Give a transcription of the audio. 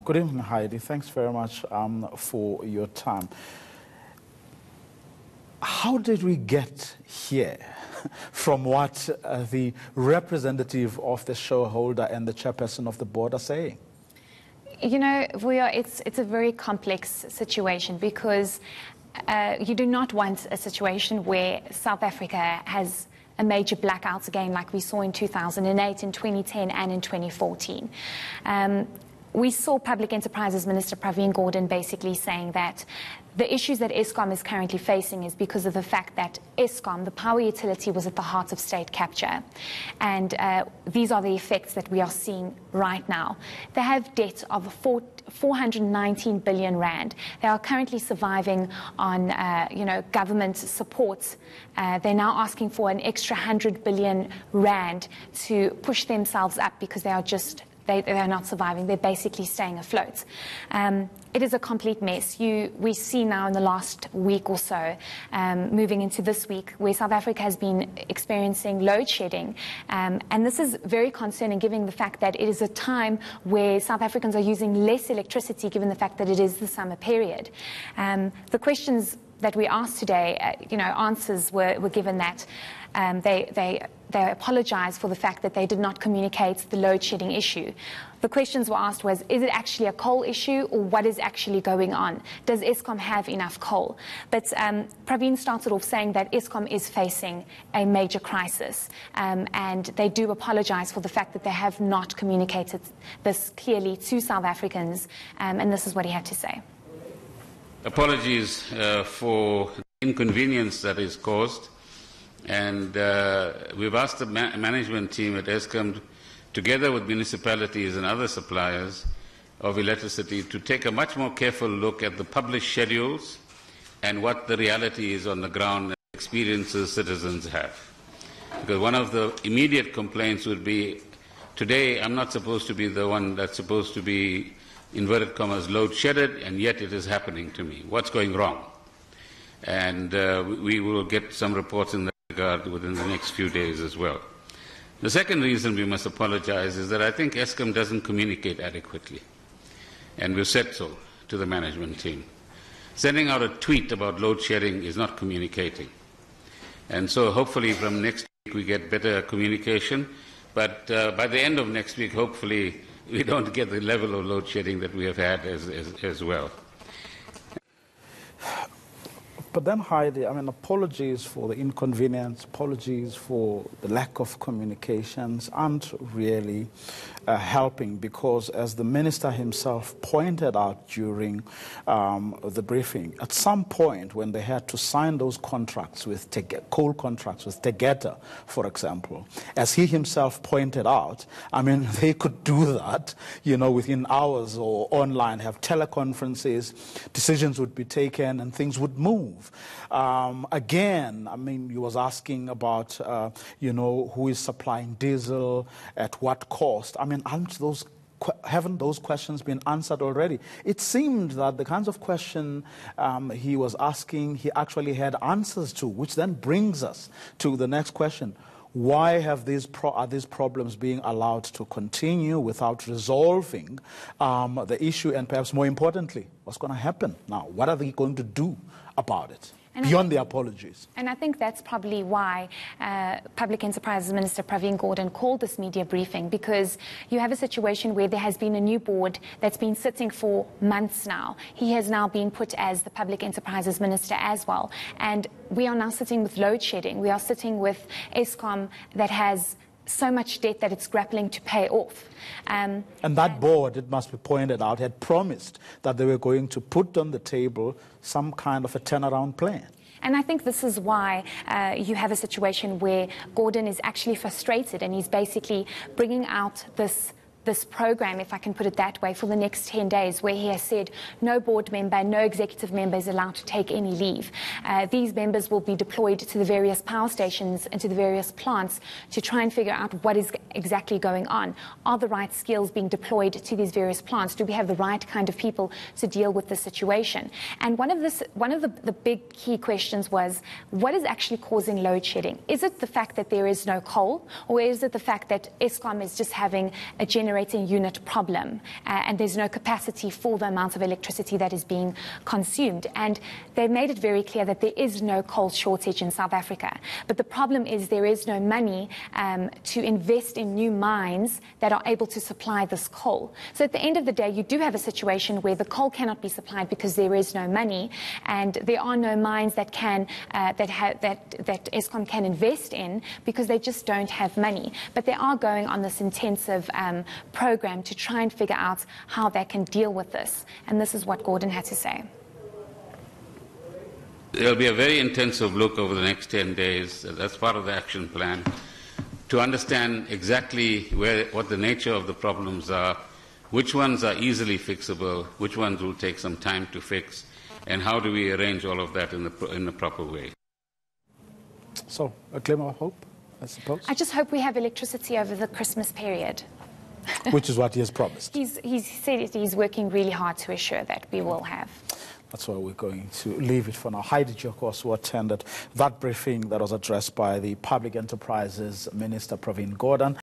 Good evening, Heidi. Thanks very much for your time. How did we get here from what the representative of the shareholder and the chairperson of the board are saying? You know, it's a very complex situation because you do not want a situation where South Africa has a major blackout again like we saw in 2008, in 2010 and in 2014. We saw Public Enterprises Minister Pravin Gordhan basically saying that the issues that Eskom is currently facing is because of the fact that Eskom, the power utility, was at the heart of state capture. And these are the effects that we are seeing right now. They have debt of 419 billion rand. They are currently surviving on, government support. They're now asking for an extra 100 billion rand to push themselves up because they are not surviving. They're basically staying afloat. It is a complete mess. We see now in the last week or so, moving into this week, where South Africa has been experiencing load shedding. And this is very concerning, given the fact that it is a time where South Africans are using less electricity, given the fact that it is the summer period. The questions that we asked today, answers were given that they apologized for the fact that they did not communicate the load shedding issue. The questions were asked was, is it actually a coal issue or what is actually going on? Does Eskom have enough coal? But Pravin started off saying that Eskom is facing a major crisis, and they do apologize for the fact that they have not communicated this clearly to South Africans, and this is what he had to say. Apologies for the inconvenience that is caused, and we've asked the management team at Eskom, together with municipalities and other suppliers of electricity, to take a much more careful look at the published schedules and what the reality is on the ground and experiences citizens have. Because one of the immediate complaints would be, today I'm not supposed to be the one that's supposed to be, inverted commas, load shedded, and yet it is happening to me. What's going wrong? And we will get some reports in that regard within the next few days as well. The second reason we must apologize is that I think Eskom doesn't communicate adequately. And we've said so to the management team. Sending out a tweet about load shedding is not communicating. And so hopefully from next week we get better communication. But by the end of next week, hopefully, we don't get the level of load shedding that we have had as well. But then, Heidi, apologies for the inconvenience, apologies for the lack of communications aren't really helping, because as the minister himself pointed out during the briefing, at some point when they had to sign those contracts with coal contracts with Tegeta, for example, as he himself pointed out, they could do that, within hours or online, have teleconferences, decisions would be taken and things would move. Again, he was asking about, who is supplying diesel, at what cost. Haven't those questions been answered already? It seemed that the kinds of question he was asking, he actually had answers to, which then brings us to the next question. Why are these problems being allowed to continue without resolving the issue? And perhaps more importantly, what's going to happen now? What are they going to do about it? Beyond the apologies. And I think that's probably why Public Enterprises Minister Pravin Gordhan called this media briefing, because you have a situation where there has been a new board that's been sitting for months now. He has now been put as the Public Enterprises Minister as well. And we are now sitting with load shedding. We are sitting with Eskom that has so much debt that it's grappling to pay off. And that board, it must be pointed out, had promised that they were going to put on the table some kind of a turnaround plan. And I think this is why you have a situation where Gordhan is actually frustrated, and he's basically bringing out this program, if I can put it that way, for the next 10 days, where he has said no board member, no executive member is allowed to take any leave. These members will be deployed to the various power stations and to the various plants to try and figure out what is exactly going on. Are the right skills being deployed to these various plants? Do we have the right kind of people to deal with the situation? And one of the big key questions was, what is actually causing load shedding? Is it the fact that there is no coal, or is it the fact that Eskom is just having a generator generating unit problem, and there's no capacity for the amount of electricity that is being consumed. And they made it very clear that there is no coal shortage in South Africa. But the problem is there is no money to invest in new mines that are able to supply this coal. So at the end of the day, you do have a situation where the coal cannot be supplied because there is no money, and there are no mines that Eskom can invest in because they just don't have money. But they are going on this intensive program to try and figure out how they can deal with this. And this is what Gordhan had to say. There will be a very intensive look over the next 10 days. That's part of the action plan, to understand exactly what the nature of the problems are, which ones are easily fixable, which ones will take some time to fix, and how do we arrange all of that in the proper way. So, a glimmer of hope, I suppose? I just hope we have electricity over the Christmas period. Which is what he has promised. He's said he's working really hard to assure that we will have. That's why we're going to leave it for now. Heidi Giokos, who attended that briefing that was addressed by the Public Enterprises Minister Pravin Gordhan.